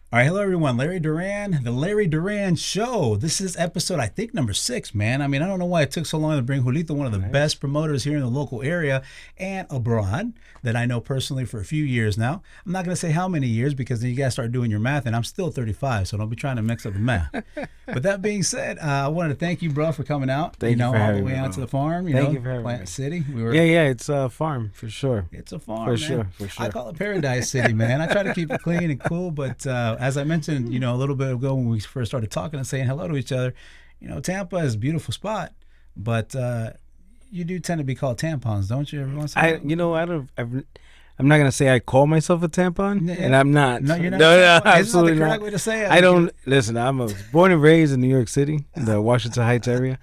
All right, hello everyone. Larry Duran, the Larry Duran Show. This is episode, I think, number 6, man. I mean, I don't know why it took so long to bring Julito, one of the Nice. best promoters here in the local area and abroad that I know personally for a few years now. I'm not going to say how many years because then you guys start doing your math, and I'm still 35, so don't be trying to mix up the math. But that being said, I wanted to thank you, bro, for coming out, Thank you for all the having way me, out to bro. the farm, Thank you for having Plant me. City. We were Yeah, yeah, it's a farm for sure. It's a For farm, man. sure, for I sure. call it Paradise City, man. I try to keep it clean and cool, but as I mentioned, a little bit ago when we first started talking and saying hello to each other, Tampa is a beautiful spot, but you do tend to be called tampons, don't you? Every once in a while. I don't. I'm not gonna say I call myself a tampon, and Yeah. I'm not. No, you're No, not a no, tampon. Isn't that the absolutely correct not. way to say it? I don't listen. I was born and raised in New York City, the Washington Heights area.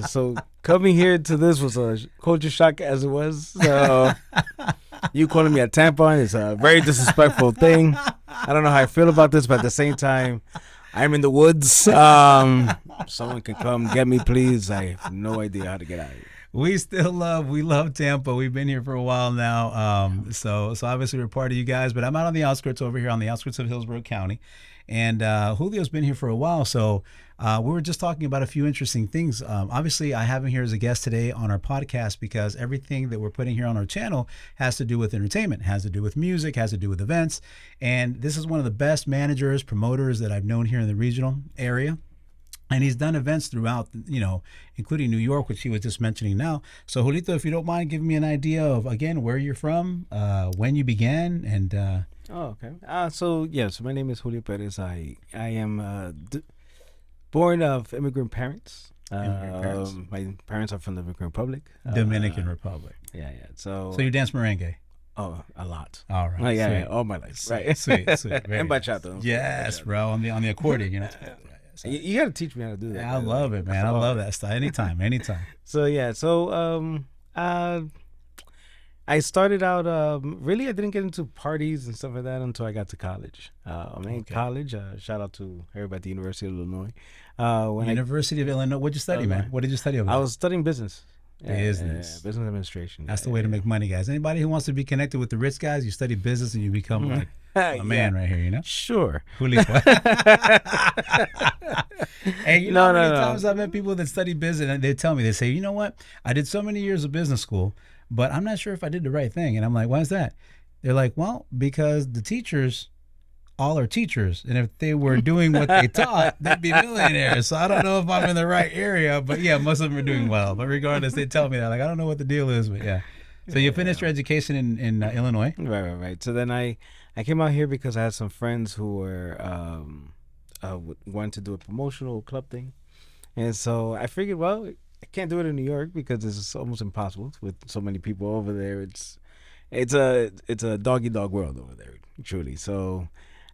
So coming here to this was a culture shock as it was. So you calling me a tampon is a very disrespectful thing. I don't know how I feel about this, but at the same time, I'm in the woods. Someone can come get me, please. I have no idea how to get out of here. We love Tampa. We've been here for a while now. So obviously we're part of you guys, but I'm out on the outskirts over here on the outskirts of Hillsborough County. And Julio's been here for a while. So we were just talking about a few interesting things. Obviously, I have him here as a guest today on our podcast because everything that we're putting here on our channel has to do with entertainment, has to do with music, has to do with events. And this is one of the best managers, promoters that I've known here in the regional area. And he's done events throughout, including New York, which he was just mentioning now. So, Julito, if you don't mind giving me an idea of, again, where you're from, when you began, and Oh, okay. So yes, my name is Julio Perez. I am born of immigrant parents. immigrant parents, My parents are from the Dominican Republic. Dominican Republic. Yeah, yeah. So, So you dance merengue? oh, a lot. All right. Oh, yeah, Sweet. yeah, all my life. Sweet, Right. sweet, sweet. Very And nice. bachata. don't forget Yes, bachata. bro. On the accordion, So, You got to teach me how to do that. I by the love way. it, man. I So, love that stuff. Anytime, anytime. So yeah, I started out really I didn't get into parties and stuff like that until I got to college. I'm in Okay. college. Shout out to everybody at the University of Illinois. When University of Illinois. What'd you study, man? Illinois. What did you study over I there? was studying business. Yeah, Business. business administration. That's Yeah, the way to yeah, make money, guys. Anybody who wants to be connected with the rich guys, you study business and you become yeah. like Yeah. a man right here, Sure. Julio. Hey, you know No, how many no, no. times I've met people that study business and they tell me, they say, you know what? I did so many years of business school, but I'm not sure if I did the right thing. And I'm like, why is that? They're like, well, because the teachers all are teachers. And if they were doing what they taught, they'd be millionaires. So I don't know if I'm in the right area, but yeah, most of them are doing well. But regardless, they tell me that. Like, I don't know what the deal is, but yeah. So you finished your education in Illinois? Right. So then I came out here because I had some friends who were wanted to do a promotional club thing, and so I figured, well, I can't do it in New York because it's almost impossible with so many people over there. It's a doggy dog world over there, truly. So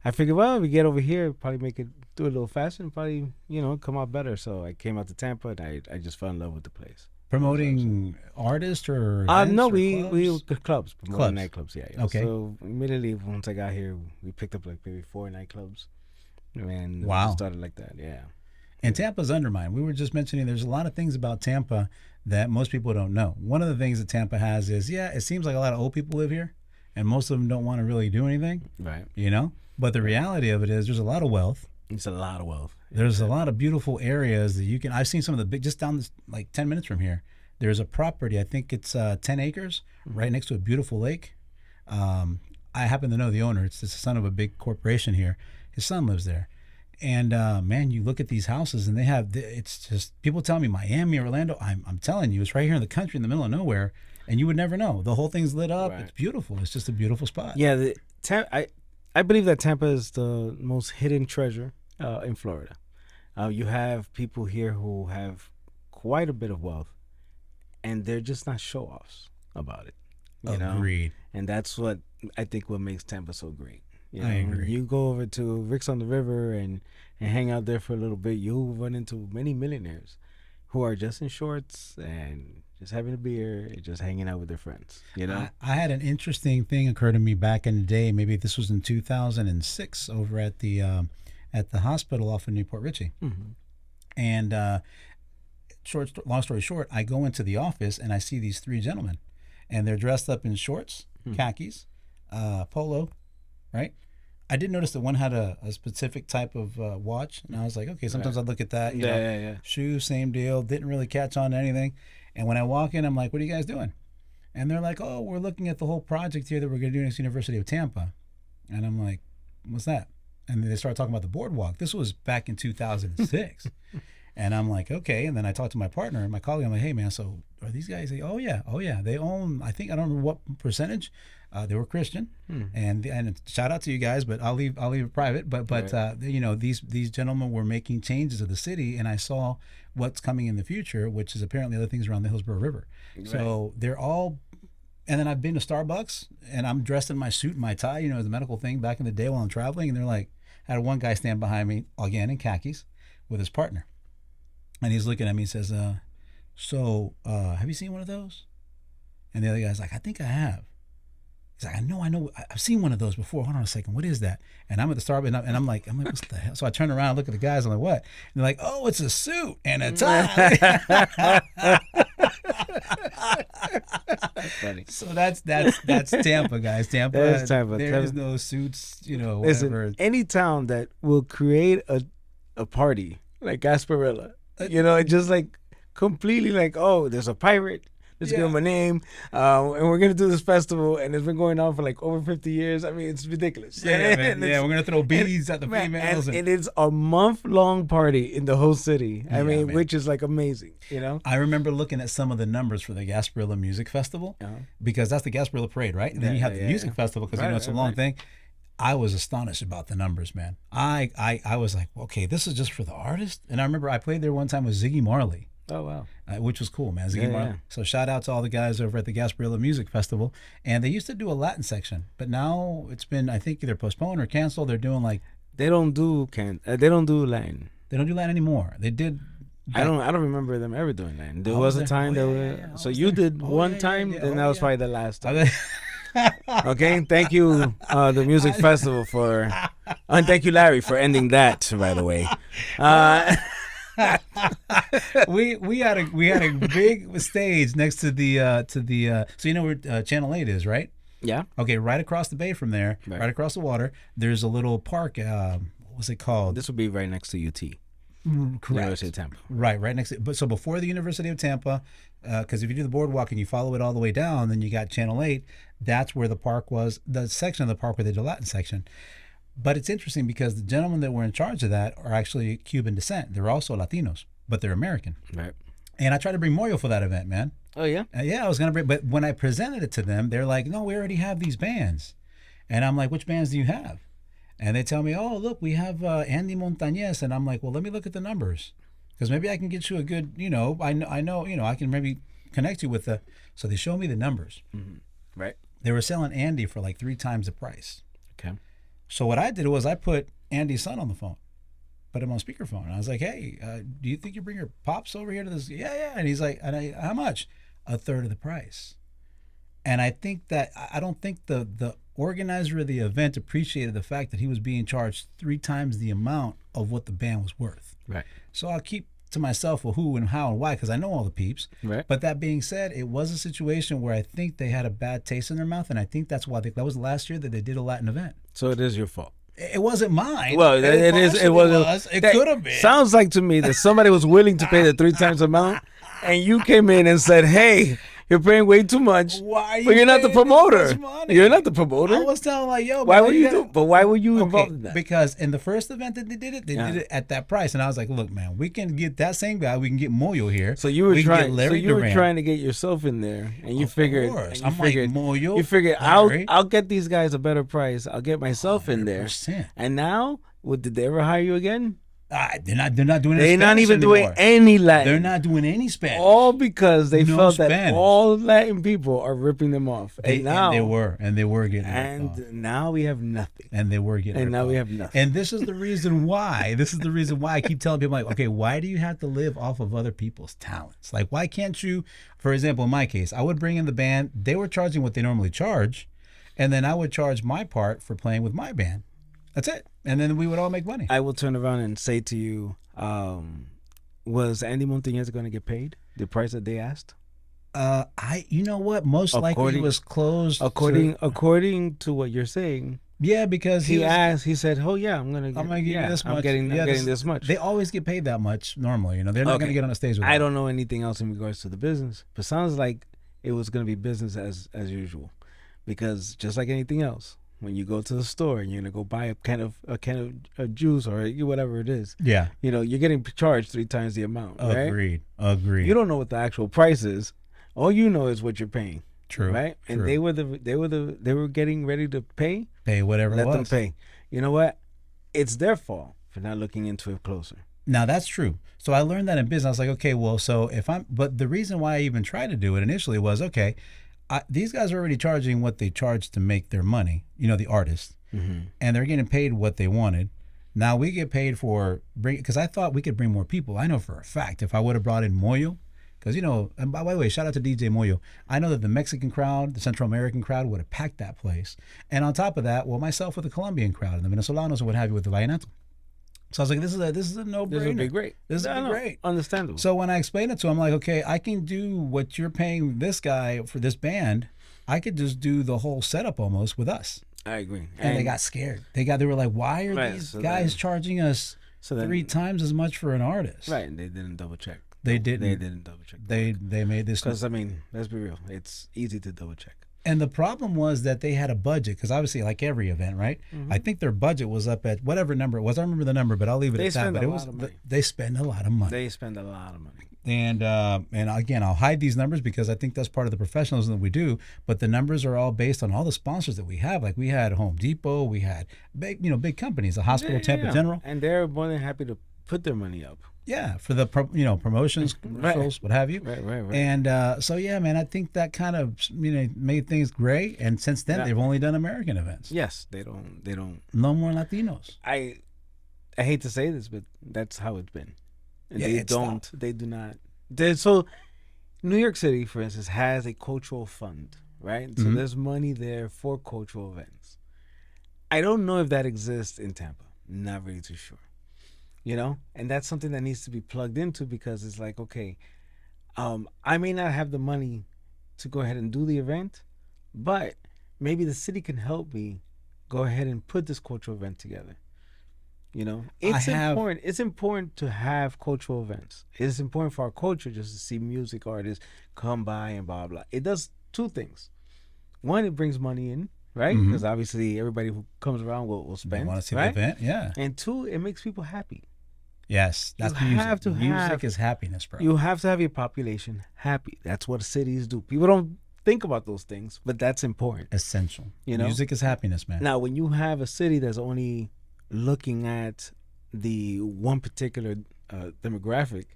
I figured, well, if we get over here, probably make it do it a little faster and probably come out better. So I came out to Tampa and I just fell in love with the place. Promoting artists or events No, or we clubs? clubs, Clubs. promoting nightclubs. Yeah. Okay. So immediately once I got here, we picked up like maybe 4 nightclubs, and we Wow. just started like that. Yeah. And Tampa's undermined. We were just mentioning there's a lot of things about Tampa that most people don't know. One of the things that Tampa has is, yeah, it seems like a lot of old people live here, and most of them don't want to really do anything, Right. But the reality of it is there's a lot of wealth. It's a lot of wealth. There's a lot of beautiful areas that you can. I've seen some of the big, just down this, like 10 minutes from here. There's a property, I think it's 10 acres, right next to a beautiful lake. I happen to know the owner. It's the son of a big corporation here. His son lives there. And man, you look at these houses and they have, it's just, people tell me Miami, Orlando. I'm telling you, it's right here in the country in the middle of nowhere. And you would never know. The whole thing's lit up. Right. It's beautiful. It's just a beautiful spot. Yeah. I believe that Tampa is the most hidden treasure in Florida. You have people here who have quite a bit of wealth, and they're just not show offs about it. You know, Agreed. and that's what I think what makes Tampa so great. I agree. You go over to Rick's on the River and hang out there for a little bit, you'll run into many millionaires who are just in shorts and just having a beer and just hanging out with their friends. I had an interesting thing occur to me back in the day. Maybe this was in 2006 over at the hospital off of Newport Richie. Mm-hmm. And long story short, I go into the office and I see these 3 gentlemen, and they're dressed up in shorts, khakis, polo, right? I did notice that one had a specific type of watch, and I was like, okay, sometimes I look at that, you know, Yeah. shoes, same deal. Didn't really catch on to anything. And when I walk in, I'm like, what are you guys doing? And they're like, oh, we're looking at the whole project here that we're going to do next University of Tampa. And I'm like, what's that? And then they started talking about the boardwalk. This was back in 2006. And I'm like, okay. And then I talked to my partner and my colleague. I'm like, hey, man, so are these guys? Oh, yeah. They own, I think, I don't remember what percentage. They were Christian. And shout out to you guys, but I'll leave it private. But Right. you know, these gentlemen were making changes to the city, and I saw what's coming in the future, which is apparently other things around the Hillsborough River. So they're all. And then I've been to Starbucks, and I'm dressed in my suit and my tie, you know, the medical thing back in the day while I'm traveling. And they're like, I had one guy stand behind me, again in khakis, with his partner. And he's looking at me and says, so have you seen one of those? And the other guy's like, I think I have. He's like, I know, I've seen one of those before. Hold on a second, what is that? And I'm at the Starbucks, and I'm like, what's the hell? So I turn around, look at the guys, I'm like, what? And they're like, oh, it's a suit and a tie. Funny. So that's Tampa, guys. Tampa. That's Tampa. There Tampa. is no suits, you know, Listen, whatever. any town that will create a party like Gasparilla, you know, it's just like completely like, oh, there's a pirate. Let's give him a name, and we're gonna do this festival, and it's been going on for like over 50 years. I mean, it's ridiculous. Yeah, man. Yeah, we're gonna throw beads at the females. And it's a month-long party in the whole city. I mean, man. which is like amazing, you know. I remember looking at some of the numbers for the Gasparilla Music Festival because that's the Gasparilla Parade, right? And then you have the music festival because you know it's a long thing. I was astonished about the numbers, man. I was like, okay, this is just for the artist. And I remember I played there one time with Ziggy Marley. Oh wow, which was cool, man. Ziggy Marley. So shout out to all the guys over at the Gasparilla Music Festival. And they used to do a Latin section, but now it's been, I think, either postponed or canceled. They're doing like they don't do Latin. They don't do Latin anymore. They did. I don't remember them ever doing Latin. There was a time so you did one time, then that was probably the last time. Okay, thank you, the music festival for, and thank you, Larry, for ending that. By the way, we had a big stage next to the so you know where Channel 8 is, right? Yeah. Okay, right across the bay from there, right across the water, there's a little park. What was it called? This would be right next to UT. Correct. University of Tampa. Right next to. But so before the University of Tampa, because if you do the boardwalk and you follow it all the way down, then you got Channel 8. That's where the park was, the section of the park where they did the Latin section. But it's interesting because the gentlemen that were in charge of that are actually Cuban descent. They're also Latinos, but they're American. Right. And I tried to bring Moyo for that event, man. Oh yeah. Yeah, I was gonna bring, but when I presented it to them, they're like, "No, we already have these bands," and I'm like, "Which bands do you have?" And they tell me, "Oh, look, we have Andy Montañez," and I'm like, "Well, let me look at the numbers, because maybe I can get you a good, you know, I know, you know, I can maybe connect you with the." So they show me the numbers. Mm-hmm. Right. They were selling Andy for like 3 times the price. Okay. So what I did was I put Andy's son on the phone, put him on speakerphone. And I was like, "Hey, do you think you bring your pops over here to this?" Yeah. And he's like, "How much?" A third of the price. And I think that I don't think the organizer of the event appreciated the fact that he was being charged 3 times the amount of what the band was worth. Right. So I'll keep to myself well, who and how and why, because I know all the peeps. Right. But that being said, it was a situation where I think they had a bad taste in their mouth, and I think that's why that was the last year that they did a Latin event. So it is your fault. It wasn't mine. Well, it is. It was. It could have been. Sounds like to me that somebody was willing to pay the 3 times amount, and you came in and said, "Hey, you're paying way too much." Why? But you're not the promoter. You're not the I promoter. was telling like, yo, Why man, were you do? But why were you involved in that? Because in the first event that they did it at that price, and I was like, look, man, we can get that same guy. We can get Moyo here. So you were we trying. So you were Duran. trying to get yourself in there, and you figured. Course. And you figured. Like, Moyo. You figured I'll get these guys a better price. I'll get myself in there. 100%. And now, did they ever hire you again? They're not doing. They're not even anymore. doing any Latin. They're not doing any Spanish. All because they felt that Spanish. all Latin people are ripping them off. And they were getting. And now we have nothing. And they were getting. And now we have nothing. And this is the reason why. I keep telling people, like, okay, why do you have to live off of other people's talents? Like, why can't you? For example, in my case, I would bring in the band. They were charging what they normally charge, and then I would charge my part for playing with my band. That's it. And then we would all make money. I will turn around and say to you, was Andy Montañez going to get paid the price that they asked? You know what? Most likely it was closed. According to what you're saying, Yeah, because He asked. He said, "Oh yeah, I'm gonna I'm get. gonna give you Yeah, this I'm much. getting. Yeah, I'm getting this much." they always get paid that much normally. You know, they're not gonna Okay. get on a stage without. I don't know anything else in regards to the business, but sounds like it was gonna be business as usual, because just like anything else, when you go to the store and you're gonna go buy a juice or whatever it is, Yeah, you're getting charged 3 times the amount, right? agreed. You don't know what the actual price is. All you know is what you're paying, True. right? And True. they were getting ready to pay. Pay whatever it Let them was. pay. You know what? It's their fault for not looking into it closer. Now that's true. So I learned that in business. I was like, okay, well, so but the reason why I even tried to do it initially was, okay, these guys are already charging what they charge to make their money, the artists, and they're getting paid what they wanted. Now we get paid for because I thought we could bring more people. I know for a fact if I would have brought in Moyo, because and by the way, shout out to DJ Moyo. I know that the Mexican crowd, the Central American crowd would have packed that place, and on top of that, well, myself with the Colombian crowd and the Venezolanos and what have you with the Vallenato. So I was like, this is a no-brainer. This would be great. This would be great. Understandable. So when I explained it to him, I'm like, okay, I can do what you're paying this guy for this band. I could just do the whole setup almost with us. I agree. And they got scared. They were like, why are these guys charging us 3 times as much for an artist? Right, and they didn't double check. They didn't. They didn't double check. They made this because let's be real. It's easy to double check. And the problem was that they had a budget, because obviously, like every event, right? Mm-hmm. I think their budget was up at whatever number it was. I don't remember the number, but I'll leave it at that. But they spend a lot of money. They spend a lot of money. And again, I'll hide these numbers because I think that's part of the professionalism that we do. But the numbers are all based on all the sponsors that we have. Like we had Home Depot, we had big companies, the hospital, Tampa General, and they're more than happy to put their money up. Yeah, for the promotions, commercials, what have you. Right. And so yeah, man, I think that kind of made things great. And since then, they've only done American events. Yes, they don't. No more Latinos. I hate to say this, but that's how it's been. And they do not. So New York City, for instance, has a cultural fund, right? So there's money there for cultural events. I don't know if that exists in Tampa. Not really too sure. And that's something that needs to be plugged into, because it's like, okay, I may not have the money to go ahead and do the event, but maybe the city can help me go ahead and put this cultural event together. It's important. It's important to have cultural events. It's important for our culture just to see music artists come by and blah, blah. It does 2 things. One, it brings money in, right? Because obviously everybody who comes around will spend. You want to see right? the event, yeah. And 2, it makes people happy. Yes, that's music is happiness, bro. You have to have your population happy. That's what cities do. People don't think about those things, but that's important. Essential. Music is happiness, man. Now, when you have a city that's only looking at the one particular demographic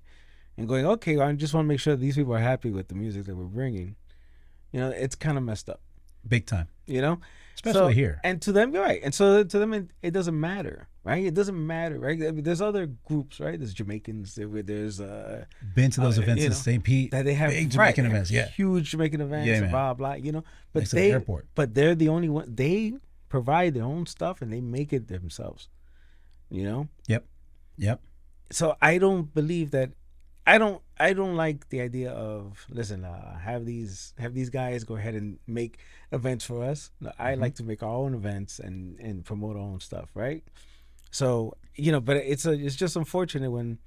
and going, okay, I just want to make sure these people are happy with the music that we're bringing, it's kind of messed up. Big time. Especially here. And to them, you're right. And so to them, it doesn't matter, right? It doesn't matter, right? I mean, there's other groups, right? There's Jamaicans. There's been to those events in St. Pete. That they have big Jamaican events, huge Jamaican events, yeah, blah blah. But next they're the only one. They provide their own stuff and they make it themselves. Yep. So I don't believe that. I don't like the idea of have these guys go ahead and make events for us. No, I like to make our own events and promote our own stuff, right? So but it's just unfortunate when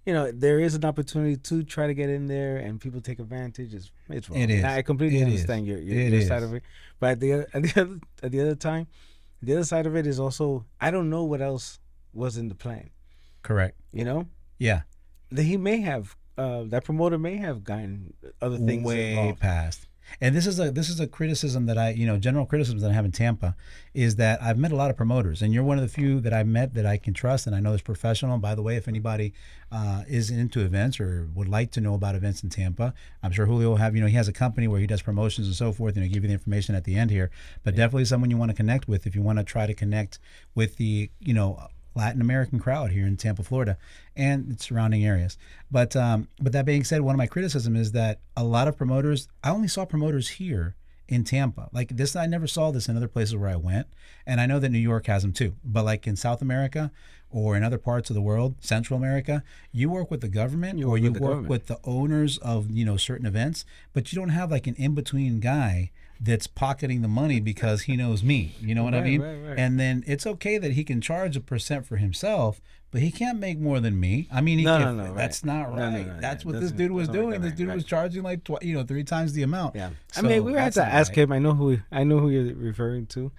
there is an opportunity to try to get in there and people take advantage. It's wrong. It is. And I completely understand your side of it, but at the other side of it is also, I don't know what else was in the plan. Correct. Yeah. He may have that promoter may have gotten other things way involved. past. And this is a criticism that I general criticism that I have in Tampa is that I've met a lot of promoters, and you're one of the few that I've met that I can trust, and I know is professional. And by the way, if anybody is into events or would like to know about events in Tampa, I'm sure Julio will have, he has a company where he does promotions and so forth, and he'll give you the information at the end here. But definitely someone you want to connect with if you want to try to connect with the Latin American crowd here in Tampa, Florida, and its surrounding areas. But that being said, one of my criticism is that a lot of promoters, I only saw promoters here in Tampa. Like this, I never saw this in other places where I went. And I know that New York has them too. But like in South America or in other parts of the world, Central America, you work with the government with the owners of, certain events, but you don't have like an in-between guy that's pocketing the money because he knows me. You know what I Right, mean? right, right. And then it's okay that he can charge a percent for himself, but he can't make more than me. I mean, No, right. that's not No, right. no, no, That's yeah, what this dude was doesn't work doing. that This way, dude right. was charging like 3 times the amount. Yeah, I So mean, we had that's to not ask right. him. I know who you're referring to.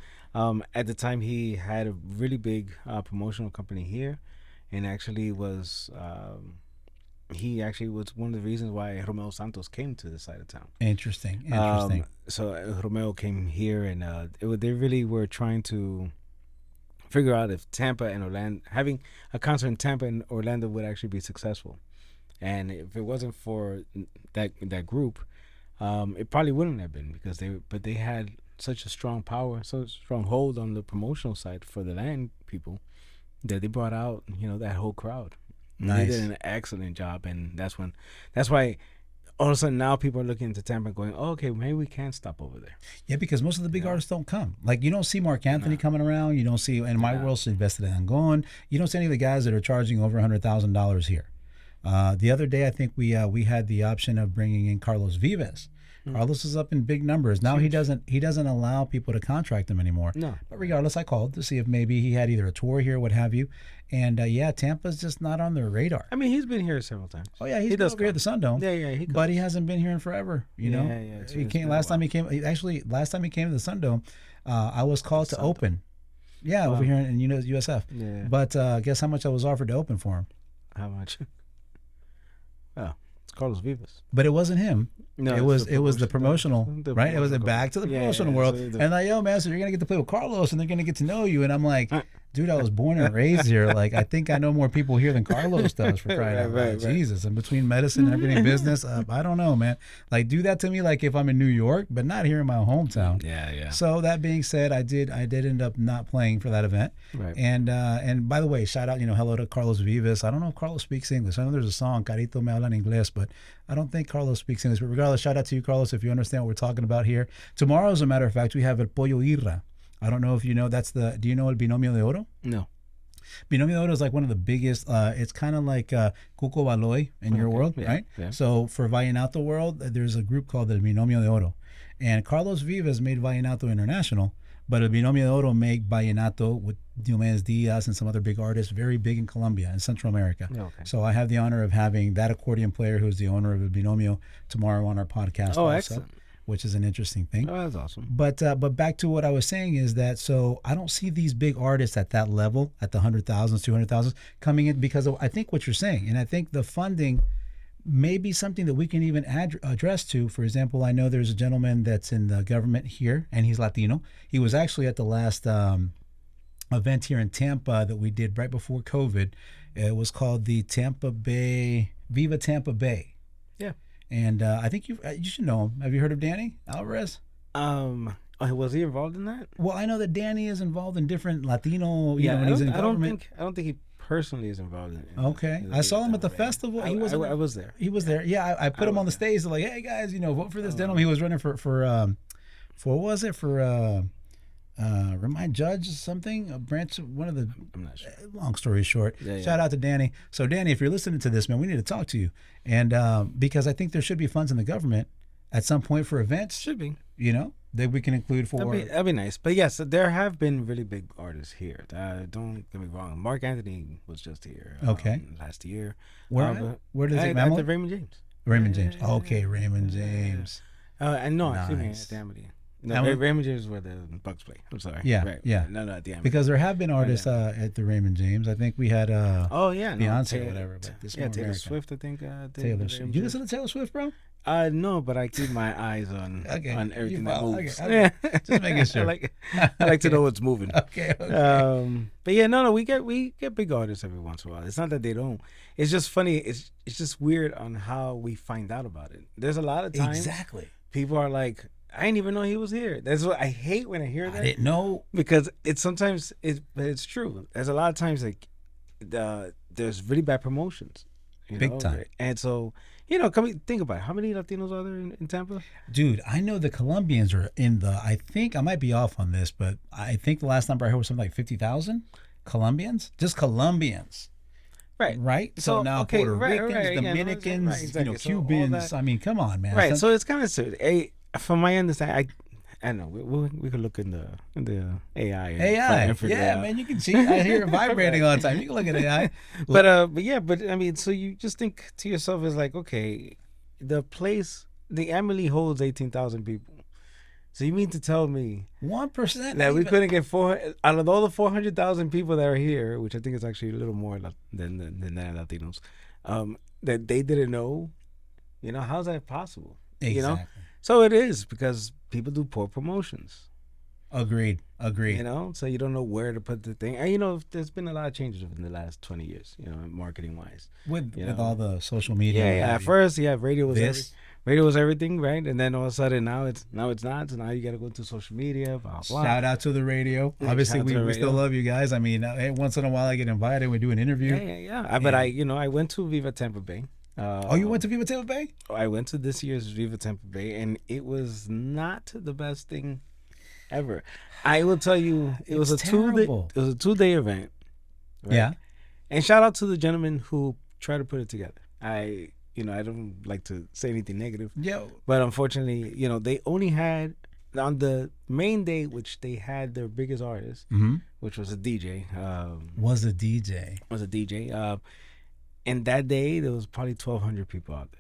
At the time, he had a really big promotional company here, and actually was he actually was one of the reasons why Romeo Santos came to this side of town. Interesting. So Romeo came here, and they really were trying to figure out if Tampa and Orlando, having a concert in Tampa and Orlando, would actually be successful. And if it wasn't for that group, it probably wouldn't have been, because they had such a strong power, so strong hold on the promotional side for the land people, that they brought out that whole crowd. And Nice. They did an excellent job, and that's why all of a sudden now people are looking into Tampa and going, oh, okay, maybe we can stop over there. Yeah, because most of the big artists don't come. Like, you don't see Mark Anthony coming around. You don't see, in my world, Sylvester Dangond. You don't see any of the guys that are charging over $100,000 here. The other day, I think we had the option of bringing in Carlos Vives. Carlos is up in big numbers now. He doesn't allow people to contract him anymore. No, but regardless, I called to see if maybe he had either a tour here, what have you. And yeah, Tampa's just not on their radar. I mean, he's been here several times. Oh yeah, he does over here at the Sundome. Yeah, but he hasn't been here in forever. You know. Yeah. He came last time he came. Actually, last time he came to the Sundome, I was called to open. Yeah, over here in USF. Yeah. But guess how much I was offered to open for him? How much? Oh, it's Carlos Vivas. But it wasn't him. No, it was the promotional, right? It was back to the promotional world. So and like, yo, man, so you're gonna get to play with Carlos, and they're gonna get to know you. And I'm like, dude, I was born and raised here. Like, I think I know more people here than Carlos does, for crying out loud. Right. Jesus, and between medicine and everything, business, I don't know, man. Like, do that to me like if I'm in New York, but not here in my hometown. Yeah. So that being said, I did end up not playing for that event. Right. And by the way, shout out, hello to Carlos Vivas. I don't know if Carlos speaks English. I know there's a song, Carito Me Habla en Inglés, but I don't think Carlos speaks English. But regardless, shout out to you, Carlos, if you understand what we're talking about here. Tomorrow, as a matter of fact, we have El Pollo Irra. I don't know if you know, do you know El Binomio de Oro? No. Binomio de Oro is like one of the biggest, it's kind of like Cuco Baloy in your world, right? Yeah. So for Vallenato world, there's a group called El Binomio de Oro. And Carlos Vivas made Vallenato International, but El Binomio de Oro made Vallenato with Diomedes Diaz and some other big artists, very big in Colombia and Central America. Okay. So I have the honor of having that accordion player who's the owner of El Binomio tomorrow on our podcast also, Excellent. which is an interesting thing. Oh, that's awesome. But back to what I was saying is that, so I don't see these big artists at that level, at the 100,000s, 200,000s, coming in, because of, I think what you're saying, and I think the funding may be something that we can even address to. For example, I know there's a gentleman that's in the government here, and he's Latino. He was actually at the last event here in Tampa that we did right before COVID. It was called the Viva Tampa Bay. Yeah. And I think you should know him. Have you heard of Danny Alvarez? Was he involved in that? Well, I know that Danny is involved in different Latino. When I he's in don't government. think he personally is involved in it. Okay, I saw him at the festival. He was. I was there. He was there. Yeah, I put him on the stage. Like, hey guys, vote for this gentleman. He was running for what was it, for remind judge something, a branch of one of the. I'm not sure. Long story short, Yeah. Shout out to Danny. So Danny, if you're listening to this, man, we need to talk to you, and because I think there should be funds in the government at some point for events. Should be. That we can include for. That'd be nice. But yes, there have been really big artists here. Don't get me wrong. Mark Anthony was just here. Okay. Last year. Where does it? At the Raymond James. Raymond James. Okay, Raymond James. And no, Nice. excuse me, at the Amity. No, Amity? Raymond James is where the Bucks play. I'm sorry. Yeah, Right. yeah. No, at the Amity. Because there have been artists at the Raymond James. I think we had Oh yeah, Beyonce or whatever. But this yeah, more Taylor American. Swift. I think. Did Taylor the Swift. Raymond You James. listen to Taylor Swift, bro? No, but I keep my eyes on Okay. on everything You that follow. moves. Okay. Just making sure. I like to know what's moving. Okay. But yeah, no, we get big artists every once in a while. It's not that they don't. It's just funny. It's just weird on how we find out about it. There's a lot of times Exactly. people are like, I didn't even know he was here. That's what I hate when I hear that. I didn't know. Because but it's true. There's a lot of times like there's really bad promotions. Big time. And so, think about it. How many Latinos are there in Tampa? Dude, I know the Colombians are in the, I think, I might be off on this, but I think the last number I heard was something like 50,000 Colombians. Just Colombians. Right. Right? So now okay, Puerto right, Ricans, right, yeah, Dominicans, right, exactly. So all Cubans. that- I mean, come on, man. Right. So it's kind of from my understanding, I know we could look in the AI and AI. and figure it Yeah, out. man, you can see. I hear it vibrating all the time. You can look at AI. But yeah, but I mean, so you just think to yourself, is like, okay, the Emily holds 18,000 people. So you mean to tell me 1%. that we couldn't get out of all the 400,000 people that are here, which I think is actually a little more than that Latinos, that they didn't know? You know, how's that possible? Exactly. You know, so it is because people do poor promotions. Agreed. You know, so you don't know where to put the thing. And, you know, there's been a lot of changes in the last 20 years, you know, marketing wise. With all the social media. Yeah. At first, radio was everything, right? And then all of a sudden now it's not. So now you got to go to social media. Blah, blah. Shout out to the radio. Yeah, Obviously, shout out to the we still radio. love you guys. I mean, once in a while I get invited. We do an interview. Yeah. But I went to Viva Tampa Bay. Oh, you went to Viva Tampa Bay? I went to this year's Viva Tampa Bay, and it was not the best thing ever. I will tell you, it was a terrible. 2-day event. Right? Yeah. And shout out to the gentleman who tried to put it together. I don't like to say anything negative. Yeah. But unfortunately, you know, they only had on the main day, which they had their biggest artist, which was a DJ. Was a DJ. And that day there was probably 1,200 people out there.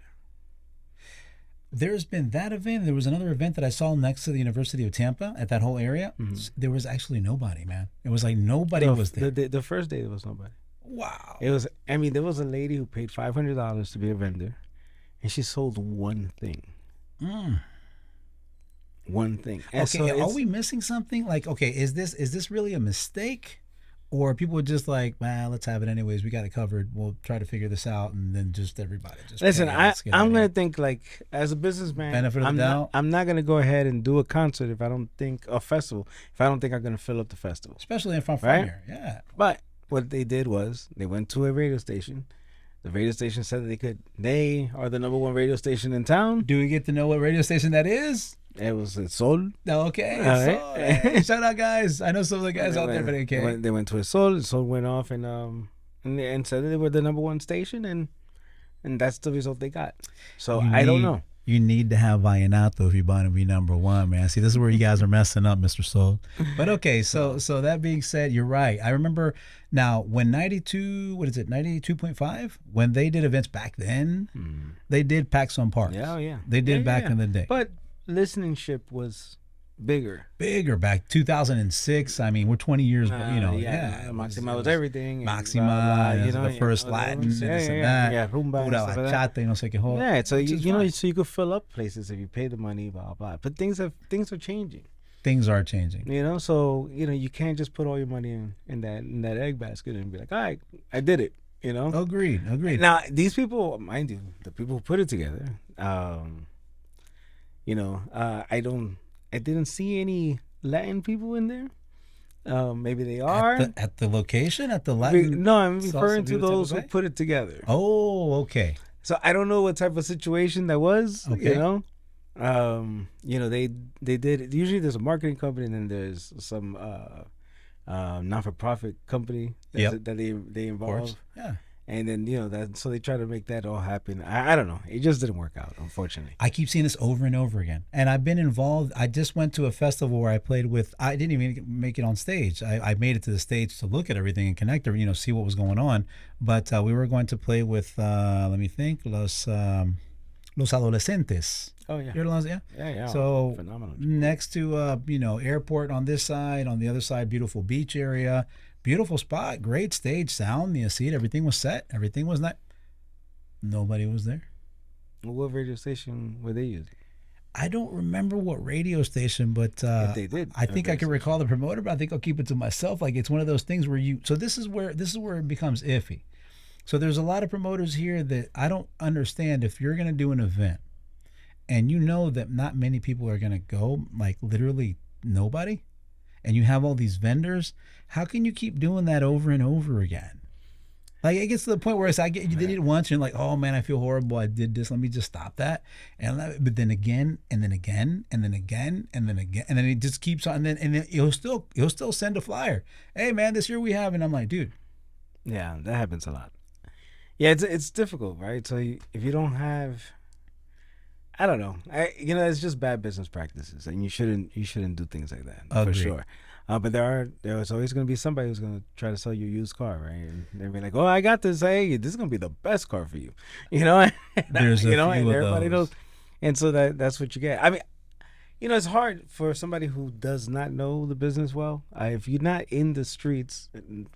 There's been that event. There was another event that I saw next to the University of Tampa at that whole area. There was actually nobody, man. It was like nobody was there. The first day there was nobody. Wow. It was. I mean, there was a lady who paid $500 to be a vendor, and she sold one thing. One thing. And Okay, so are we missing something? Like, okay, is this really a mistake? Or people are just like, man, let's have it anyways. We got it covered. We'll try to figure this out, and then just everybody just listen. pay. Let's get out I'm of gonna here. think like as a businessman. Benefit of the doubt. I'm not gonna go ahead and do a concert if I don't think a festival if I don't think I'm gonna fill up the festival. Especially if I'm from Right? here. Yeah. But what they did was they went to a radio station. The radio station said that they are the #1 radio station in town. Do we get to know what radio station that is? It was Sol. Okay. All So, right. hey, shout out, guys. I know some of the guys out there, but okay. They went to Sol. Sol went off and said that they were the #1 station, and that's the result they got. So I don't know. You need to have Vallenato if you want to be #1, man. See, this is where you guys are messing up, Mr. Soul. But okay, so that being said, you're right. I remember now when 92.5, when they did events back then, they did pack some parks. Yeah. They did back in the day. But listenership was bigger. Bigger back 2006. I mean, we're 20 years, Maxima was everything. Maxima, the first Latin, this and that. Yeah, rumba, Pura bachata, y no sé qué joder. Yeah, so Which is so you could fill up places if you pay the money, blah blah. But things are changing. Things are changing. You know, so you can't just put all your money in that egg basket and be like, all right, I did it. You know. Agreed. Now these people, mind you, the people who put it together, I didn't see any Latin people in there. Maybe they are at the location at the Latin. No, I'm referring to those who put it together. Oh, okay. So I don't know what type of situation that was. Okay. They did. Usually there's a marketing company, and then there's some non-for-profit company that they involve. Yeah. And then so they try to make that all happen. I don't know. It just didn't work out, unfortunately. I keep seeing this over and over again, and I've been involved. I just went to a festival where I played with. I didn't even make it on stage. I made it to the stage to look at everything and connect, see what was going on. But we were going to play with. Let me think. Los Adolescentes. Oh yeah. You heard of those? Yeah. Yeah. So phenomenal. Next to airport on this side, on the other side, beautiful beach area. Beautiful spot, great stage, sound, the seat, everything was set, everything was not. Nobody was there. Well, what radio station were they using? I don't remember what radio station, but if they did. I think I can recall the promoter, but I think I'll keep it to myself. Like it's one of those things where so this is where it becomes iffy. So there's a lot of promoters here that I don't understand. If you're going to do an event, and you know that not many people are going to go, like literally nobody. And you have all these vendors, how can you keep doing that over and over again? Like it gets to the point where you did it once, and you're like, oh man, I feel horrible. I did this. Let me just stop that. But then again, and then again, and then again, and then again, and then it just keeps on. And then he'll still send a flyer. Hey man, this year we have, and I'm like, dude. Yeah, that happens a lot. Yeah, it's difficult, right? So if you don't have, I don't know. It's just bad business practices, and you shouldn't do things like that for Agreed. sure. But there's always going to be somebody who's going to try to sell you a used car, right? And they'll be like, "Oh, I got this. Hey, this is going to be the best car for you," you know. There's a few And of everybody those. knows, and so that's what you get. I mean, it's hard for somebody who does not know the business well. If you're not in the streets and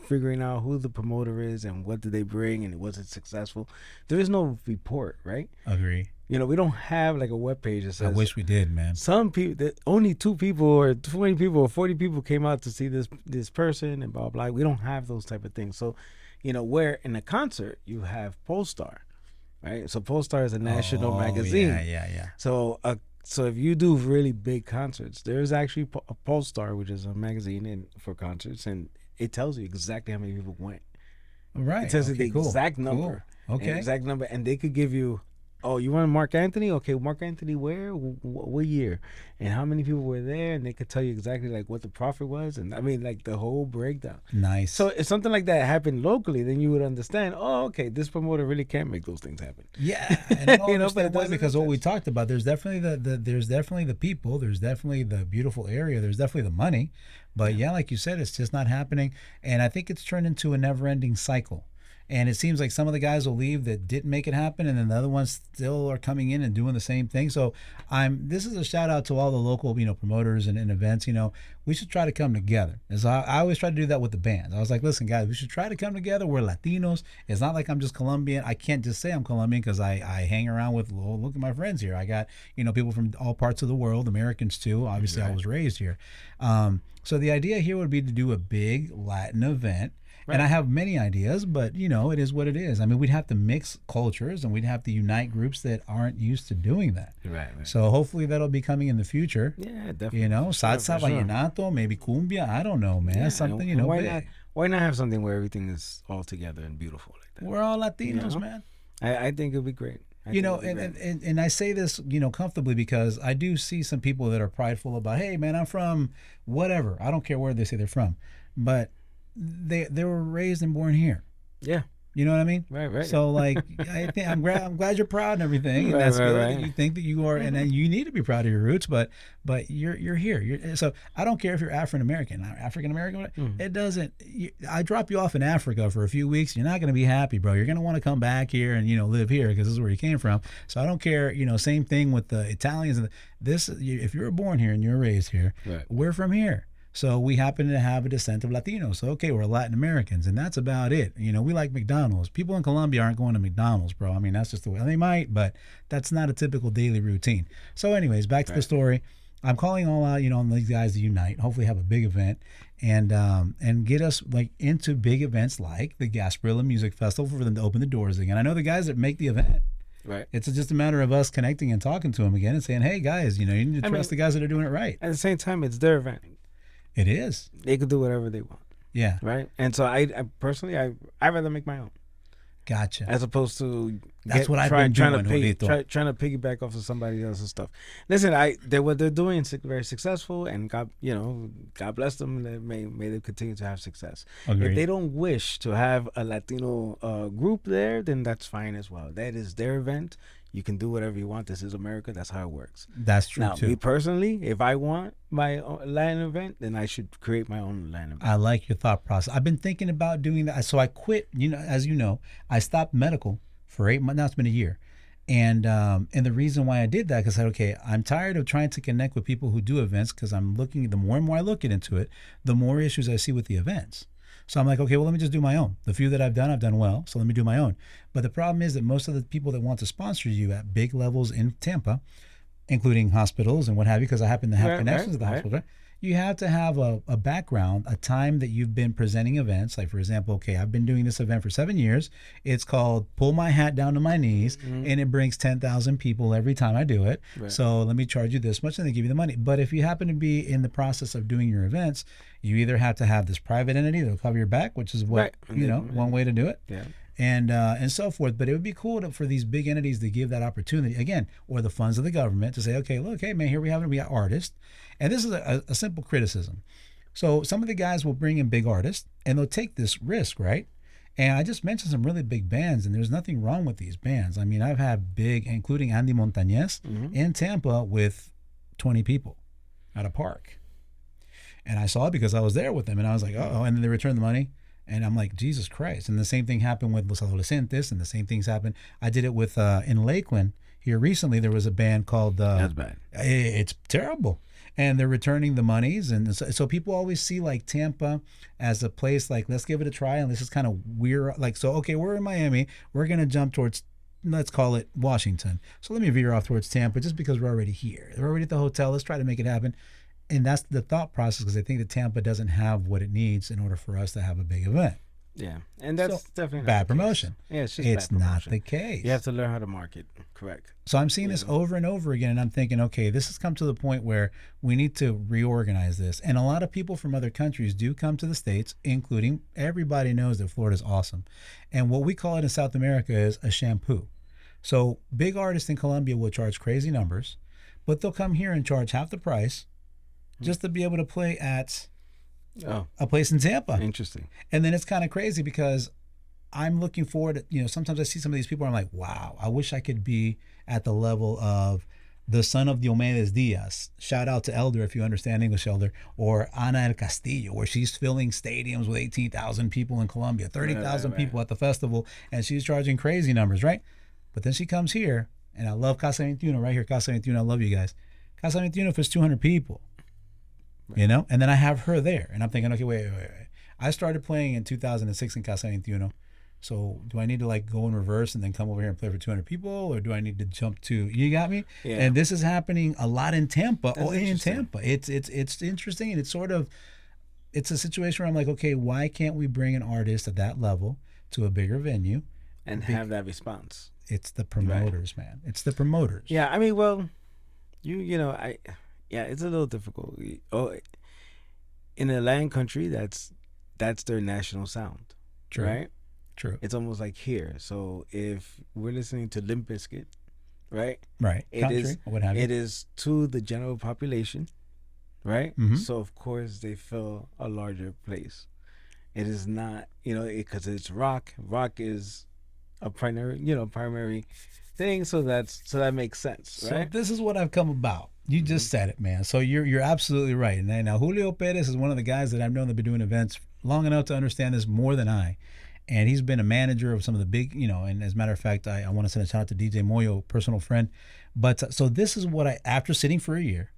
figuring out who the promoter is and what did they bring and was it successful, there is no report, right? Agree. We don't have like a web page that I says wish we did, man. some people that only 2 people or 20 people or 40 people came out to see this person and blah blah. We don't have those type of things. So, where in a concert you have Polestar, right? So Polestar is a national magazine. Yeah. So if you do really big concerts, there's actually a Polestar, which is a magazine for concerts, and it tells you exactly how many people went. Right. It tells you the cool. exact number. Cool. Okay. Exact number, and they could give you, oh, you want Mark Anthony? Okay, Mark Anthony where? What year? And how many people were there? And they could tell you exactly like what the profit was, and I mean like the whole breakdown. Nice. So if something like that happened locally, then you would understand. Oh, okay, this promoter really can't make those things happen. Yeah, and I don't But understand it why, doesn't because make what we sense. talked about, there's definitely there's definitely the people, there's definitely the beautiful area, there's definitely the money, but yeah, like you said, it's just not happening, and I think it's turned into a never-ending cycle. And it seems like some of the guys will leave that didn't make it happen, and then the other ones still are coming in and doing the same thing. So this is a shout out to all the local, promoters and events. We should try to come together. As I always try to do that with the bands. I was like, listen, guys, we should try to come together. We're Latinos. It's not like I'm just Colombian. I can't just say I'm Colombian because I hang around with, well, look at my friends here. I got, people from all parts of the world, Americans too. Obviously, I was raised here. So the idea here would be to do a big Latin event. And I have many ideas, but it is what it is. I mean, we'd have to mix cultures and we'd have to unite groups that aren't used to doing that. Right. So hopefully that'll be coming in the future. Yeah, definitely. Salsa, vallenato, maybe cumbia. I don't know, man. Yeah, Something, and why big. not? Why not have something where everything is all together and beautiful like that? We're all Latinos, man. I think it'd be great. And I say this, comfortably because I do see some people that are prideful about, hey, man, I'm from whatever. I don't care where they say they're from, but they were raised and born here. Yeah. You know what I mean? Right. So I'm glad you're proud and everything, and Right, that's good. right. And you think that you are, and then you need to be proud of your roots. But you're here. So I don't care if you're African American. It doesn't. I drop you off in Africa for a few weeks. You're not going to be happy, bro. You're going to want to come back here and live here because this is where you came from. So I don't care. Same thing with the Italians and if you're born here and you're raised here, Right. we're from here. So we happen to have a descent of Latinos. So, okay, we're Latin Americans, and that's about it. We like McDonald's. People in Colombia aren't going to McDonald's, bro. I mean, that's just the way. They might, but that's not a typical daily routine. So anyways, back to the story. I'm calling all out, on these guys to unite, hopefully have a big event, and get us into big events like the Gasparilla Music Festival for them to open the doors again. I know the guys that make the event. Right. It's just a matter of us connecting and talking to them again and saying, hey, guys, you need to trust the guys that are doing it right. At the same time, it's their event. It is. They could do whatever they want. Yeah. Right. And so I personally, I'd rather make my own. Gotcha. As opposed to That's what I've been doing, trying to piggyback off of somebody else's stuff. Listen, what they're doing is very successful, and God bless them. May they continue to have success. Agreed. If they don't wish to have a Latino group there, then that's fine as well. That is their event. You can do whatever you want. This is America. That's how it works. That's true, now, too. Me personally, if I want my own Latin event, then I should create my own Latin event. I like your thought process. I've been thinking about doing that. So I quit, as you know, I stopped medical for 8 months. Now it's been a year. And the reason why I did that, because I said, okay, I'm tired of trying to connect with people who do events, because the more and more I look into it, the more issues I see with the events. So I'm like, okay, well, let me just do my own. The few that I've done well. So let me do my own. But the problem is that most of the people that want to sponsor you at big levels in Tampa, including hospitals and what have you, because I happen to have connections at the hospital, right? You have to have a background, a time that you've been presenting events. Like, for example, okay, I've been doing this event for 7 years. It's called Pull My Hat Down to My Knees, and it brings 10,000 people every time I do it. Right. So let me charge you this much, and they give you the money. But if you happen to be in the process of doing your events, you either have to have this private entity that'll cover your back, which is what, one way to do it. Yeah. And so forth. But it would be cool for these big entities to give that opportunity again, or the funds of the government to say, okay, look, hey man, here we got artists, and this is a simple criticism. So some of the guys will bring in big artists, and they'll take this risk, right? And I just mentioned some really big bands, and there's nothing wrong with these bands. I mean, I've had big, including Andy Montañez in Tampa with 20 people at a park. And I saw it because I was there with them, and I was like, oh, and then they returned the money. And I'm like, Jesus Christ. And the same thing happened with Los Adolescentes, and the same things happened. I did it with, in Lakeland here recently, there was a band called... That's bad. It's terrible. And they're returning the monies. And so people always see like Tampa as a place like, let's give it a try. And this is kind of weird. Like, so, okay, we're in Miami. We're going to jump towards, let's call it Washington. So let me veer off towards Tampa just because we're already here. We're already at the hotel. Let's try to make it happen. And that's the thought process, because I think that Tampa doesn't have what it needs in order for us to have a big event. Yeah, and that's definitely bad promotion. Yeah, it's just it's bad not promotion. the case. You have to learn how to market. Correct. So I'm seeing this over and over again, and I'm thinking, okay, this has come to the point where we need to reorganize this. And a lot of people from other countries do come to the States, including, everybody knows that Florida's awesome. And what we call it in South America is a shampoo. So big artists in Colombia will charge crazy numbers, but they'll come here and charge half the price just to be able to play at a place in Tampa. Interesting. And then it's kind of crazy because I'm looking forward to, sometimes I see some of these people, I'm like, wow, I wish I could be at the level of the son of Diomedes Diaz. Shout out to Elder, if you understand English, Elder, or Ana El Castillo, where she's filling stadiums with 18,000 people in Colombia, 30,000 people at the festival, and she's charging crazy numbers, right? But then she comes here, and I love Casa 21 right here, Casa 21, I love you guys. Casa 21 fits 200 people. Right. And then I have her there, and I'm thinking, okay, wait. I started playing in 2006 in Casa 21. So do I need to like go in reverse and then come over here and play for 200 people, or do I need to jump to? You got me. Yeah. And this is happening a lot in Tampa. In Tampa, it's interesting, and it's a situation where I'm like, okay, why can't we bring an artist at that level to a bigger venue and have that response? It's the promoters, right. Man. It's the promoters. Yeah, I mean, well, yeah, it's a little difficult. Oh, in a Latin country, that's their national sound. True. Right? True. It's almost like here. So if we're listening to Limp Bizkit, right? Right. It is to the general population, right? Mm-hmm. So of course they fill a larger place. It is not, because it's rock. Rock is a primary thing. So that makes sense, right? So this is what I've come about. You just said it, man. So you're absolutely right. And now Julio Perez is one of the guys that I've known that have been doing events long enough to understand this more than I. And he's been a manager of some of the big, and as a matter of fact, I want to send a shout out to DJ Moyo, personal friend. But so this is what after sitting for a year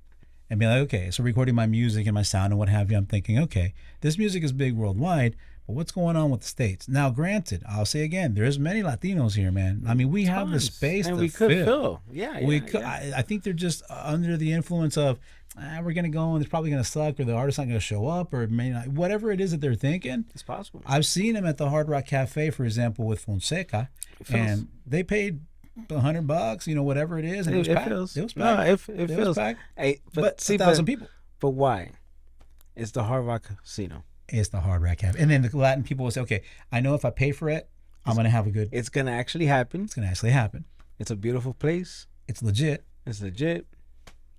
and being like, okay, so recording my music and my sound and what have you, I'm thinking, okay, this music is big worldwide, but what's going on with the States? Now, granted, I'll say again, there's many Latinos here, man. I mean, we have the space and we could fill. Yeah, we could. Yeah. I think they're just under the influence of, we're going to go and it's probably going to suck, or the artist's not going to show up, or may not, whatever it is that they're thinking. It's possible. I've seen them at the Hard Rock Cafe, for example, with Fonseca, and they paid $100, whatever it is, and it was packed. It was packed. No, it feels packed. Hey, but see, 1,000 people. But why? It's the Hard Rock Casino. It's the Hard Rock Cafe. And then the Latin people will say, okay, I know if I pay for it, I'm going to have a good... It's going to actually happen. It's going to actually happen. It's a beautiful place. It's legit.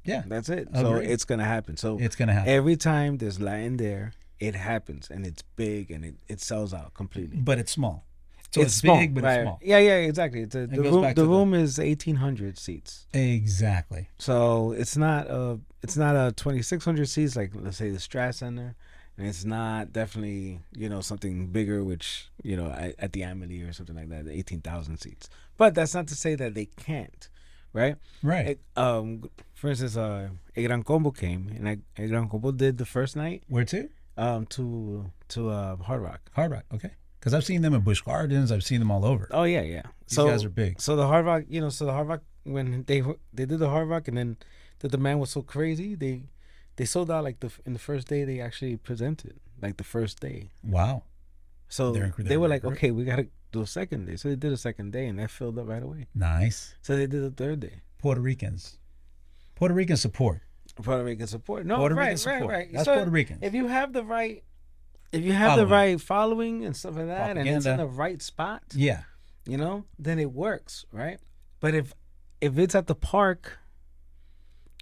Yeah. That's it. So it's going to happen. So it's going to happen. Every time there's Latin there, it happens, and it's big, and it sells out completely. But it's small. So it's small, big, but it's small. Yeah, exactly. The room is 1,800 seats. Exactly. So it's not a 2,600 seats like, let's say, the Strat Center. And it's not definitely, something bigger, which, at the Amelie or something like that, 18,000 seats. But that's not to say that they can't, right? Right. For instance, A Gran Combo came, and A Gran Combo did the first night. Where to? To Hard Rock. Hard Rock, okay. Because I've seen them in Busch Gardens. I've seen them all over. Oh, yeah. These guys are big. So the Hard Rock, when they did the Hard Rock, and then the demand was so crazy, they sold out in the first day they actually presented, like the first day. Wow. So they were like, okay, we got to do a second day. So they did a second day, and that filled up right away. Nice. So they did a third day. Puerto Rican support. No, Puerto Rican support. Right. That's Puerto Rican. If you have the right, the right following and stuff like that, propaganda, and it's in the right spot, yeah, then it works, right? But if it's at the park,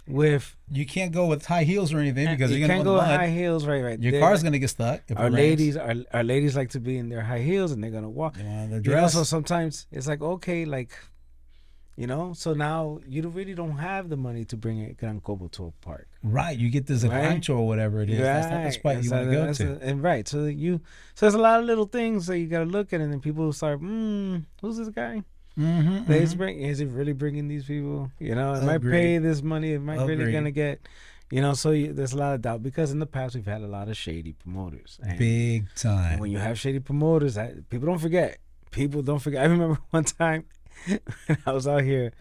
with You can't go with high heels or anything because you you're gonna can't go go in the mud. high heels, right Your there. car's gonna get stuck if it Our rains. ladies, our ladies like to be in their high heels and they're gonna walk. They want the You know, so dress. sometimes it's like okay, like you know, so now you really don't have the money to bring a Gran Cobo to a park. Right. You get this Right. rancho or whatever it is. That's not the spot And you so want to go that's to. and right. So there's a lot of little things that you gotta look at, and then people start, who's this guy? Mm-hmm, Is he really bringing these people? You know, am I Agreed. pay this money? Am I really Agreed. gonna get? You know, so there's a lot of doubt because in the past we've had a lot of shady promoters. And, Big time. and when you have shady promoters, people don't forget. People don't forget. I remember one time when I was out here,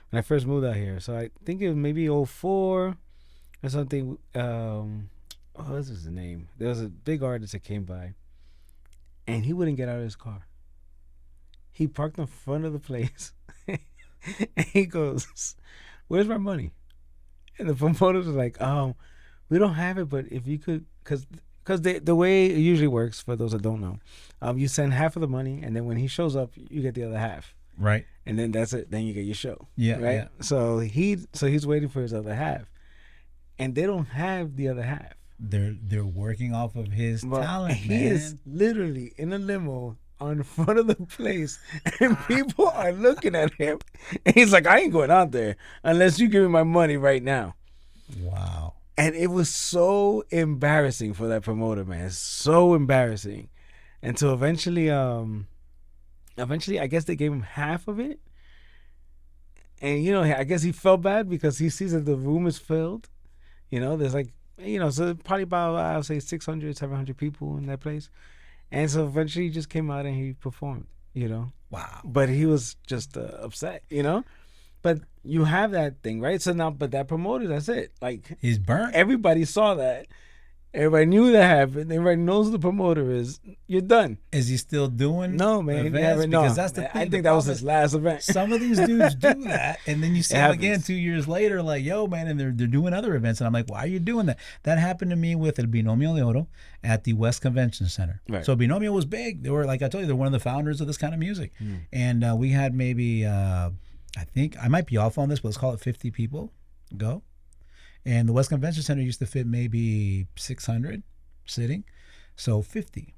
when I first moved out here. So I think it was maybe '04 or something. What was his name? There was a big artist that came by, and he wouldn't get out of his car. He parked in front of the place, and he goes, "Where's my money?" And the promoters was like, we don't have it, but if you could, because the way it usually works, for those that don't know, you send half of the money, and then when he shows up, you get the other half. Right. And then that's it. Then you get your show. Yeah. Right. Yeah. So he's waiting for his other half, and they don't have the other half. They're working off of his talent, He man. is literally in a limo on front of the place, and people are looking at him, and he's like, "I ain't going out there unless you give me my money right now." Wow. And it was so embarrassing for that promoter, man. So embarrassing. And so eventually I guess they gave him half of it. And you know, I guess he felt bad because he sees that the room is filled. You know, there's like, you know, so probably about, I would say 600, 700 people in that place. And so eventually he just came out and he performed, you know. Wow. But he was just upset, you know. But you have that thing, right? So now, but that promoter, that's it. Like, He's burnt. everybody saw that. Everybody knew that happened. Everybody knows the promoter is. You're done. Is he still doing? No, man. events? Never, no. Because that's the thing. I The think that was problem his last event. Some of these dudes do that, and then you see It them again happens. 2 years later, like, yo, man, and they're doing other events, and I'm like, why are you doing that? That happened to me with El Binomio de Oro at the West Convention Center. Right. So Binomio was big. They were, like I told you, they're one of the founders of this kind of music, and we had maybe, I think I might be off on this, but let's call it 50 people go, and the West Convention Center used to fit maybe 600 sitting, so 50.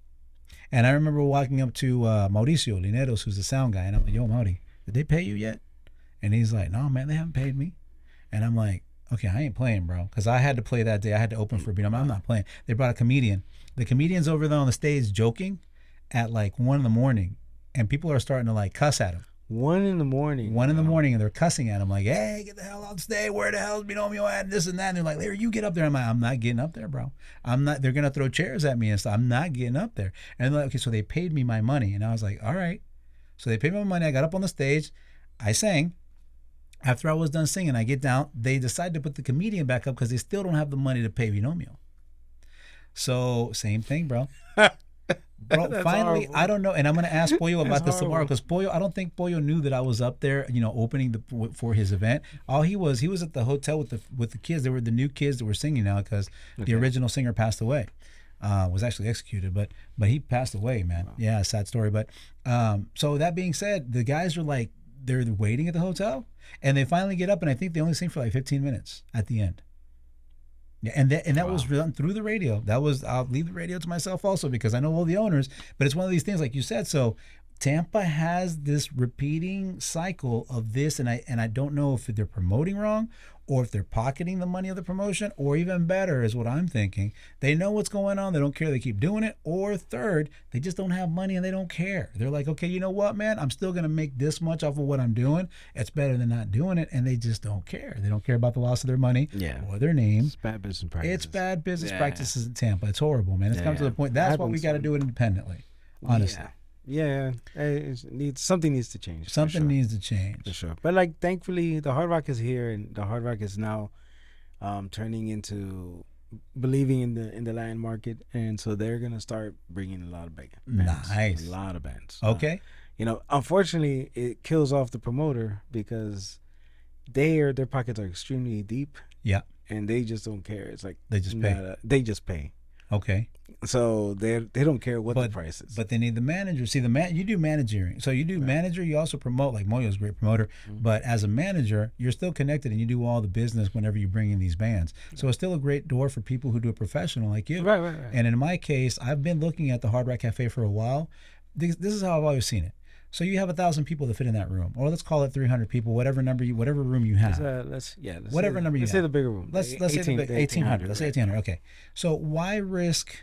And I remember walking up to Mauricio Lineros, who's the sound guy, and I'm like, yo, Mauri, did they pay you yet? And he's like, no, man, they haven't paid me. And I'm like, okay, I ain't playing, bro. Because I had to play that day. I had to open for Binom. I'm not playing. They brought a comedian. The comedian's over there on the stage joking at like 1 in the morning. And people are starting to like cuss at him. 1 in the morning. 1 in the morning, and they're cussing at him like, hey, get the hell on stage. Where the hell is Binomio at? And this and that. And they're like, Larry, you get up there. I'm like, I'm not getting up there, bro. I'm not. They're going to throw chairs at me and stuff. I'm not getting up there. And they're like, okay, so they paid me my money. And I was like, all right. So they paid me my money. I got up on the stage. I sang. After I was done singing, I get down. They decide to put the comedian back up because they still don't have the money to pay Binomio. So same thing, bro. Bro, That's finally, horrible. I don't know, and I'm gonna ask Pollo about this tomorrow horrible. because Pollo, I don't think Pollo knew that I was up there, you know, opening for his event. All he was at the hotel with the kids. They were the new kids that were singing now because the original singer passed away, was actually executed, but he passed away, man. Wow. Yeah, sad story. But so that being said, the guys are like they're waiting at the hotel, and they finally get up, and I think they only sing for like 15 minutes at the end. Yeah, and that was run through the radio. I'll leave the radio to myself also because I know all the owners, but it's one of these things like you said. So Tampa has this repeating cycle of this, and I don't know if they're promoting wrong or if they're pocketing the money of the promotion, or even better is what I'm thinking. They know what's going on. They don't care. They keep doing it. Or third, they just don't have money and they don't care. They're like, okay, you know what, man? I'm still going to make this much off of what I'm doing. It's better than not doing it. And they just don't care. They don't care about the loss of their money or their name. It's bad business practices. It's bad business practices in Tampa. It's horrible, man. It's come to the point. That's why we got to do it independently, honestly. Yeah, something needs to change. Something needs to change for sure. But like, thankfully, the Hard Rock is here, and the Hard Rock is now turning into believing in the Latin market, and so they're gonna start bringing a lot of bands. Nice, a lot of bands. Okay, you know, unfortunately, it kills off the promoter because their pockets are extremely deep. Yeah, and they just don't care. It's like they just pay. They just pay. Okay. So they don't care what the But price is. but they need the manager. See, you do managing. So you do manager. You also promote. Like Moyo's a great promoter. But as a manager, you're still connected, and you do all the business whenever you bring in these bands. So it's still a great door for people who do it professional like you. Right. And in my case, I've been looking at the Hard Rock Cafe for a while. This is how I've always seen it. So you have 1,000 people that fit in that room, or let's call it 300 people, whatever room you have. Let's Whatever number you let's have. say the bigger room. Let's say the 1,800. Let's say 1,800. Okay. So why risk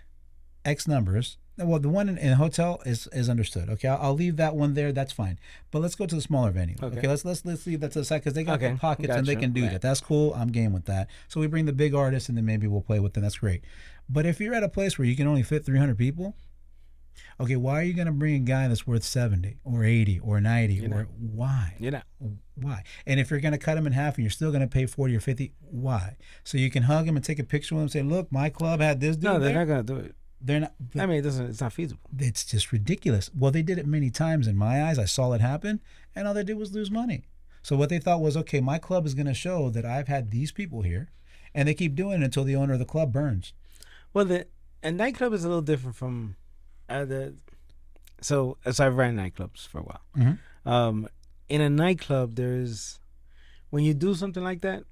X numbers? Well, the one in a hotel is understood. Okay, I'll leave that one there. That's fine. But let's go to the smaller venue. Okay, let's leave that to the side because they got the pockets and they can do that. That's cool. I'm game with that. So we bring the big artists and then maybe we'll play with them. That's great. But if you're at a place where you can only fit 300 people, okay, why are you going to bring a guy that's worth 70 or 80 or 90 why? Why? And if you're going to cut him in half and you're still going to pay 40 or 50, why? So you can hug him and take a picture with him and say, "Look, my club had this dude." No, they're there. not going to do it. They're not. I mean, it's not feasible. It's just ridiculous. Well, they did it many times in my eyes. I saw it happen, and all they did was lose money. So what they thought was, okay, my club is going to show that I've had these people here, and they keep doing it until the owner of the club burns. Well, a nightclub is a little different from So I've ran nightclubs for a while. Mm-hmm. In a nightclub, when you do something like that,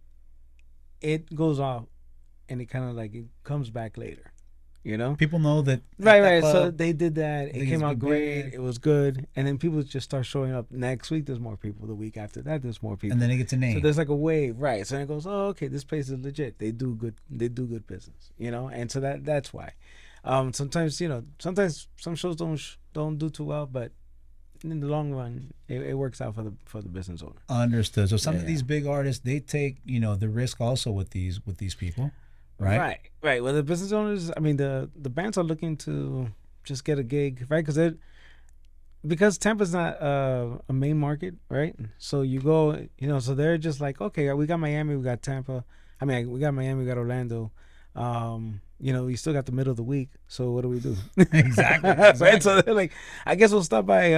it goes off, and it kind of like it comes back later. You know, people know that. Right. So they did that. It came out great. It was good, and then people just start showing up. Next week, there's more people. The week after that, there's more people. And then it gets a name. So there's like a wave, right? So it goes, oh, okay, this place is legit. They do good. They do good business. You know, and so that's why. Sometimes some shows don't do too well, but in the long run, it works out for the business owner. Understood. So some of these big artists, they take the risk also with these people. Right. Well, the business owners, I mean, the bands are looking to just get a gig, right? Because Tampa's not a main market, right? So you go, so they're just like, okay, we got Miami, we got Tampa. I mean, we got Miami, we got Orlando. We still got the middle of the week. So what do we do? Exactly. Right? So they're like, I guess we'll stop by,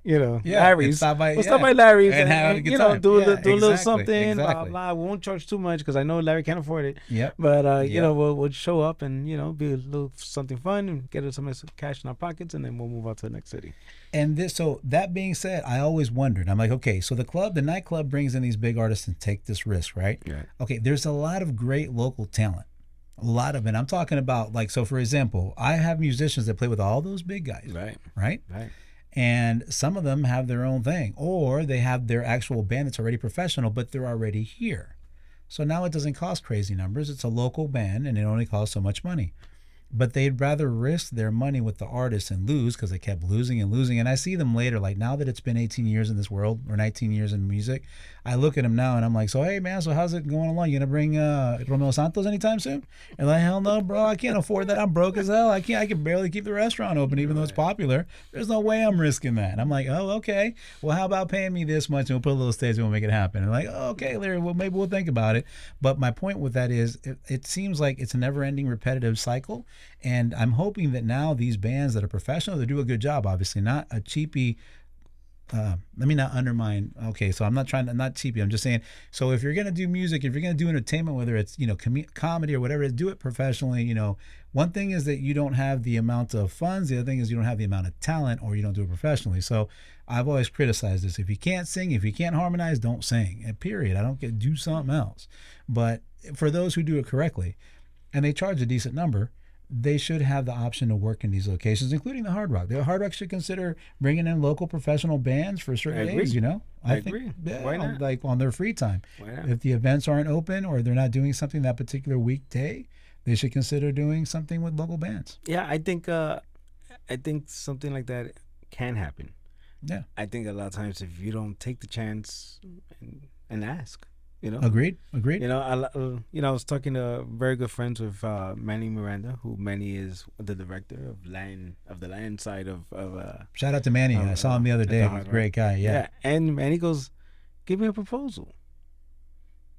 Larry's. We'll stop by Larry's and have a good time. Do a little something. Exactly. Blah, blah. We won't charge too much because I know Larry can't afford it. Yep. But we'll show up and be a little something fun and get some cash in our pockets, and then we'll move on to the next city. And so that being said, I always wondered. I'm like, okay, so the nightclub brings in these big artists and take this risk, right? Yeah. Okay, there's a lot of great local talent. A lot of it. I'm talking about, like, so for example, I have musicians that play with all those big guys. Right. And some of them have their own thing, or they have their actual band that's already professional, but they're already here. So now it doesn't cost crazy numbers. It's a local band, and it only costs so much money. But they'd rather risk their money with the artists and lose because they kept losing and losing. And I see them later, like now that it's been 18 years in this world or 19 years in music, I look at them now and I'm like, so, hey, man, so how's it going along? You going to bring Romeo Santos anytime soon? And like, hell no, bro, I can't afford that. I'm broke as hell. I can barely keep the restaurant open even though it's popular. There's no way I'm risking that. And I'm like, oh, okay. Well, how about paying me this much and we'll put a little stage and we'll make it happen. And like, oh, okay, Larry, well, maybe we'll think about it. But my point with that is it seems like it's a never-ending repetitive cycle. And I'm hoping that now these bands that are professional, they do a good job, obviously, not a cheapy. Let me not undermine. Okay, so I'm not cheapy. I'm just saying. So if you're gonna do music, if you're gonna do entertainment, whether it's comedy or whatever, do it professionally. One thing is that you don't have the amount of funds. The other thing is you don't have the amount of talent, or you don't do it professionally. So I've always criticized this. If you can't sing, if you can't harmonize, don't sing. And period. I don't do something else. But for those who do it correctly, and they charge a decent number, they should have the option to work in these locations, including the Hard Rock. The Hard Rock should consider bringing in local professional bands for certain days, I agree. Yeah, why not? Like on their free time. Why not? If the events aren't open or they're not doing something that particular weekday, they should consider doing something with local bands. Yeah, I think something like that can happen. Yeah. I think a lot of times if you don't take the chance and ask, Agreed. I was talking to very good friends with Manny Miranda, who Manny is the director of the Lion side of Shout out to Manny. I saw him the other day. He's a great guy. Yeah. And Manny goes, give me a proposal.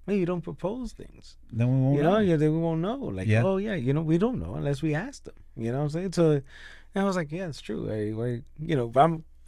Well, you don't propose things. Then we won't know. Then we won't know. Like, oh yeah, we don't know unless we ask them. You know what I'm saying? So, and I was like, yeah, it's true.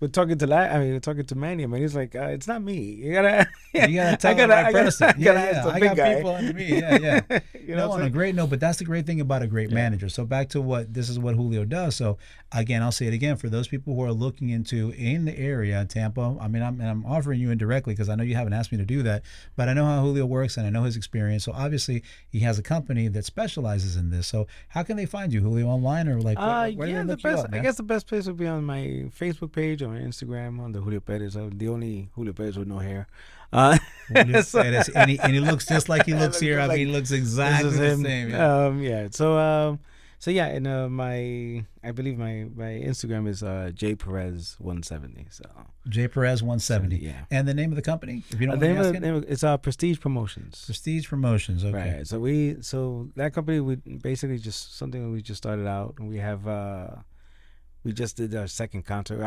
we're talking to we're talking to Manny. And Manny's like, it's not me. You gotta, You gotta tell the right person. I gotta Yeah, ask yeah. the I big got guy. people under me. Yeah, yeah. You No, know what on I'm a saying? great note, but that's the great thing about a great Yeah. manager. So back to what this is what Julio does. So again, I'll say it again for those people who are looking into in the area, Tampa. I mean, I'm offering you indirectly because I know you haven't asked me to do that, but I know how Julio works and I know his experience. So obviously, he has a company that specializes in this. So how can they find you, Julio, online or like where do they Yeah, the look you best. up, I man? guess the best place would be on my Facebook page or my Instagram on the Julio Perez. I'm the only Julio Perez with no hair. Uh, Julio so, Perez, and he looks just like he I looks look here. just I mean, like he looks this exactly is the him. same. Yeah. Yeah. So yeah, and I believe my Instagram is J Perez 170. So J Perez 170. yeah. And the name of the company, if you don't The mind me name asking? it's Prestige Promotions. Prestige Promotions. Okay. Right. So that company we basically just something we just started out, and we have we just did our second concert.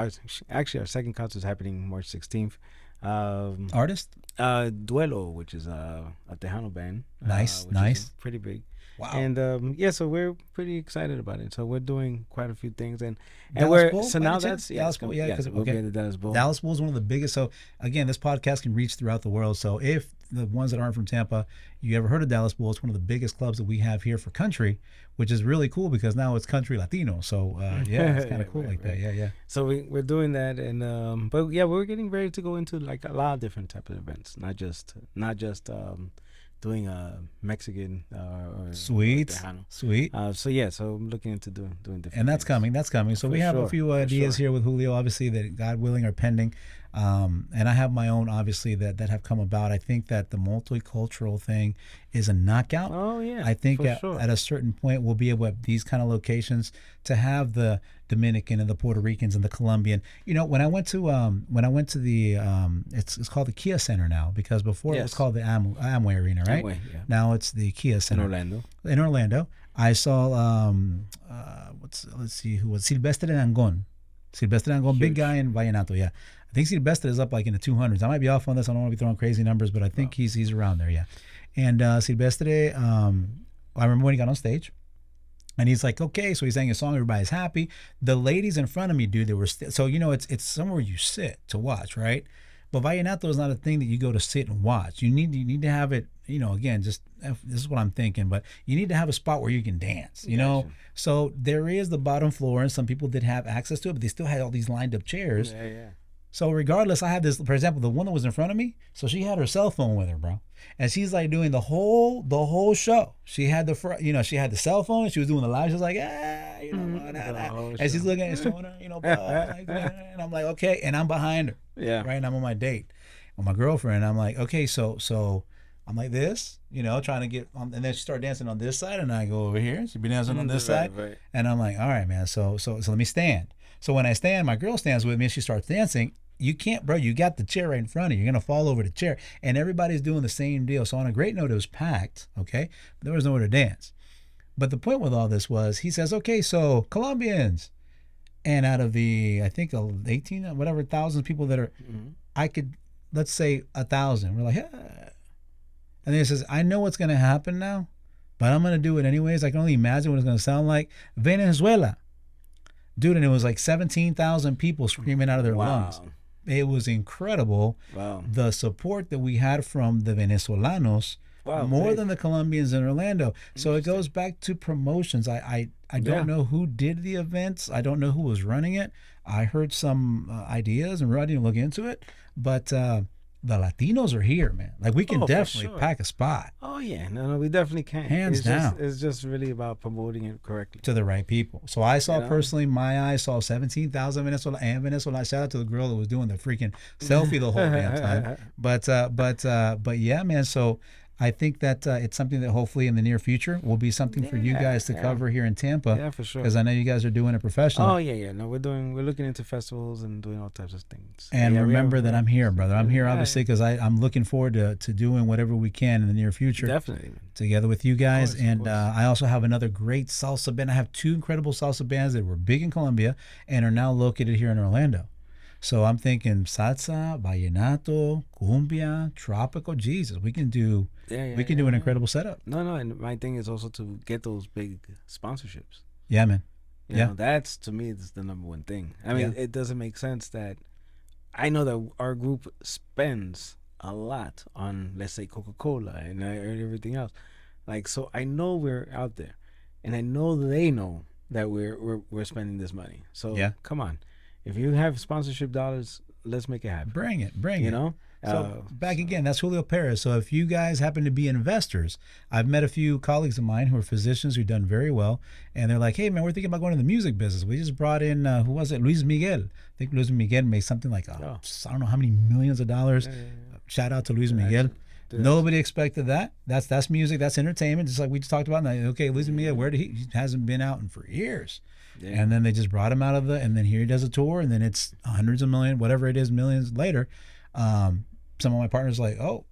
Actually, our second concert is happening March 16th. Artist? Duelo, which is a Tejano band. Nice, which nice. is pretty big. Wow. And yeah, so we're pretty excited about it. So we're doing quite a few things, and Dallas we're Bull, so by now any chance? that's yeah, Dallas Bull, yeah, because we'll be at the Dallas Bull. Dallas Bull is one of the biggest. So again, this podcast can reach throughout the world. So if the ones that aren't from Tampa, you ever heard of Dallas Bull? It's one of the biggest clubs that we have here for country, which is really cool because now it's country Latino. So yeah, it's kind of cool Right, like that. Yeah, yeah. So we're doing that, and but yeah, we're getting ready to go into like a lot of different type of events, not just doing a Mexican or Sweet, Tejano. sweet. So yeah, so I'm looking into doing different. And that's things. coming. That's coming. So For we have a sure, few for ideas sure. here with Julio, obviously, that God willing are pending. And I have my own, obviously, that have come about. I think that the multicultural thing is a knockout. Oh yeah, I think for at, sure. at a certain point we'll be able at these kind of locations to have the Dominican and the Puerto Ricans and the Colombian. You know, when I went to the it's called the Kia Center now, because before it was Yes. called the Amway Arena, right? Amway, yeah. Now it's the Kia In Center Orlando. in Orlando. I saw let's see who was Silvestre Angon. Silvestre Angon, big Huge. guy in Vallenato, yeah. I think Silvestre is up like in the 200s. I might be off on this. I don't want to be throwing crazy numbers, but I think he's around there, yeah. And Silvestre, I remember when he got on stage, and he's like, okay, so he's sang a song, everybody's happy. The ladies in front of me, dude, they were so it's somewhere you sit to watch, right? But Vallenato is not a thing that you go to sit and watch. You need to have it, again, just this is what I'm thinking, but you need to have a spot where you can dance, Gotcha. So there is the bottom floor, and some people did have access to it, but they still had all these lined up chairs. Yeah. So regardless, I had this, for example, the one that was in front of me. So she had her cell phone with her, bro, and she's like doing the whole show. She had she had the cell phone, and she was doing the live. She was like, and she's looking and showing her, like that. And I'm like, okay, and I'm behind her, Yeah. right, and I'm on my date with my girlfriend. I'm like, okay, so I'm like this, trying to get on, and then she started dancing on this side, and I go over here. She'd be dancing on this side, Right. and I'm like, all right, man. So let me stand. So when I stand, my girl stands with me, and she starts dancing. You can't, bro. You got the chair right in front of you. You're gonna fall over the chair, and everybody's doing the same deal. So on a great note, it was packed. Okay, there was nowhere to dance. But the point with all this was, he says, okay, so Colombians, and out of the, I think 18 whatever thousands people that are, I could, let's say 1,000. We're like, yeah. And then he says, I know what's gonna happen now, but I'm gonna do it anyways. I can only imagine what it's gonna sound like. Venezuela, dude, and it was like 17,000 people screaming out of their lungs. It was incredible. Wow. The support that we had from the Venezolanos, more than the Colombians in Orlando. So it goes back to promotions. I don't know who did the events. I don't know who was running it. I heard some ideas and we're ready to look into it. But the Latinos are here, man. Like we can definitely pack a spot. Oh yeah, no, we definitely can. Hands down. It's just really about promoting it correctly To the right people. So I saw personally, my eyes saw 17,000 Venezuela. Shout out to the girl that was doing the freaking selfie the whole damn time. But yeah, man. So I think that it's something that hopefully in the near future will be something for you guys to cover here in Tampa. Yeah, for sure. Because I know you guys are doing it professionally. Oh yeah. No, we're looking into festivals and doing all types of things. And remember that I'm here, brother. I'm here obviously because I'm looking forward to doing whatever we can in the near future. Definitely. Together with you guys. Of course. And I also have another great salsa band. I have two incredible salsa bands that were big in Colombia and are now located here in Orlando. So I'm thinking salsa, vallenato, cumbia, tropical. Jesus, we can do do an incredible setup. No, and my thing is also to get those big sponsorships. Yeah, man. You Yeah. know, that's to me is the number one thing. I mean, Yeah. it doesn't make sense that I know that our group spends a lot on, let's say, Coca-Cola and everything else. Like, so I know we're out there, and I know they know that we're spending this money. So Yeah. come on, if you have sponsorship dollars, let's make it happen. Bring it. Bring You it. know. So back again, that's Julio Perez. So if you guys happen to be investors, I've met a few colleagues of mine who are physicians who've done very well, and they're like, "Hey man, we're thinking about going to the music business. We just brought in who was it? Luis Miguel. I think Luis Miguel made something like I don't know how many millions of dollars. Shout out to Luis Miguel. Nobody expected that. That's music. That's entertainment. Just like we just talked about. Now, okay, Luis Miguel, where did he hasn't been out in for years." Yeah. And then they just brought him out of and then here he does a tour, and then it's hundreds of millions, whatever it is, millions later. Some of my partners are like, oh,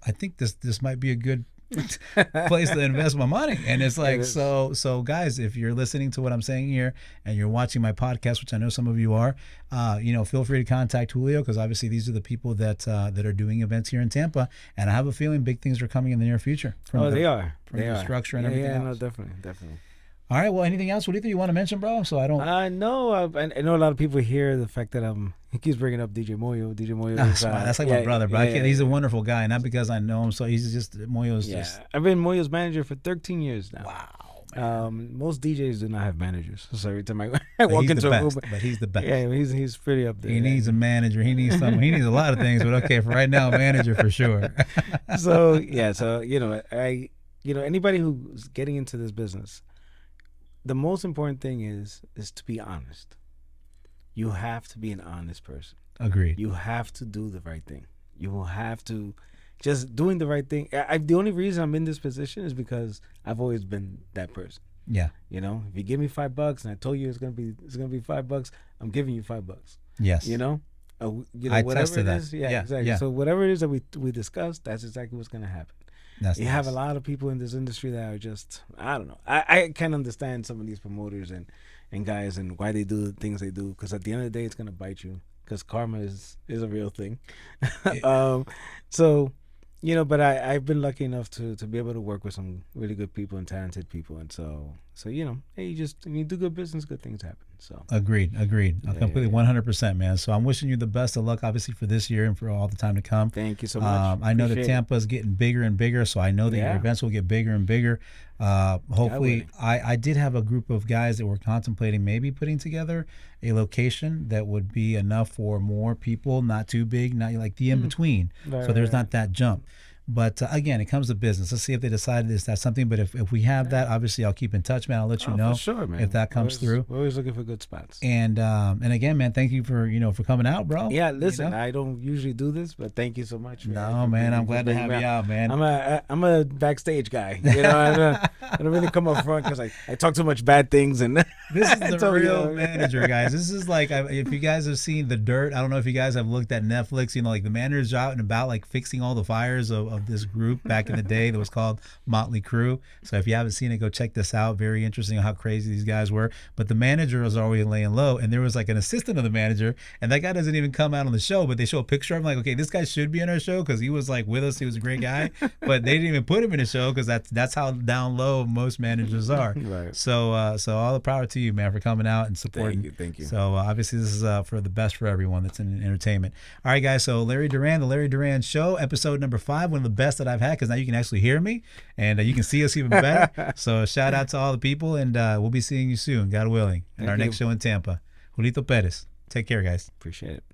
I think this might be a good place to invest my money. And it's like, so guys, if you're listening to what I'm saying here and you're watching my podcast, which I know some of you are, feel free to contact Julio, because obviously these are the people that are doing events here in Tampa, and I have a feeling big things are coming in the near future. They are. From the structure and everything else. No, definitely. All right. Well, anything else? What do you want to mention, bro? So I don't. No, I know a lot of people hear the fact that he keeps bringing up DJ Moyo. DJ Moyo. That's like my brother, bro. He's a wonderful guy, not because I know him. So he's just Moyo's. Yeah, just. I've been Moyo's manager for 13 years now. Wow. Most DJs do not have managers. So every time I walk into a room, but he's the best. Yeah, he's pretty up there. He needs a manager. He needs someone. He needs a lot of things. But okay, for right now, a manager for sure. So anybody who's getting into this business, the most important thing is to be honest. You have to be an honest person. Agreed. You have to do the right thing. You will have to just doing the right thing. The only reason I'm in this position is because I've always been that person. Yeah. You know, if you give me $5 and I told you it's gonna be $5, I'm giving you $5. Yes. You know, I whatever tested it that. is. Yeah, exactly. Yeah. So whatever it is that we discussed, that's exactly what's gonna happen. You have a lot of people in this industry that are just, I don't know. I can't understand some of these promoters and guys and why they do the things they do, because at the end of the day, it's going to bite you, because karma is a real thing. So, but I've been lucky enough to be able to work with some really good people and talented people. And so hey, when you do good business, good things happen. So Agreed. Completely 100%, man. So I'm wishing you the best of luck, obviously, for this year and for all the time to come. Thank you so much. I know that Tampa is getting bigger and bigger, so I know that your events will get bigger and bigger. Hopefully, I did have a group of guys that were contemplating maybe putting together a location that would be enough for more people, not too big, not like the in-between. So there's not that jump. But again, it comes to business. Let's see if they decide that's something. But if we have that, obviously I'll keep in touch, man. I'll let you know for sure, man. if that comes through. We're always looking for good spots. And again, man, thank you for for coming out, bro. Yeah, listen, I don't usually do this, but thank you so much. No, man, I'm glad to have you out, man. I'm a backstage guy. I don't really come up front because I talk too much bad things. And this is the real manager, guys. This is like, if you guys have seen The Dirt, I don't know if you guys have looked at Netflix. Like the manager's out and about, like fixing all the fires of this group back in the day that was called Motley Crue. So if you haven't seen it, go check this out. Very interesting how crazy these guys were. But the manager was always laying low, and there was like an assistant of the manager, and that guy doesn't even come out on the show, but they show a picture of him, like, okay, this guy should be on our show because he was like with us. He was a great guy, but they didn't even put him in the show because that's how down low most managers are. Right. So all the power to you, man, for coming out and supporting. Thank you. So obviously this is for the best for everyone that's in entertainment. All right, guys. So Larry Duran, the Larry Duran Show, episode number 5, one of the best that I've had, because now you can actually hear me and you can see us even better. So shout out to all the people, and we'll be seeing you soon, God willing, in our next show in Tampa. Julio Perez. Take care, guys. Appreciate it.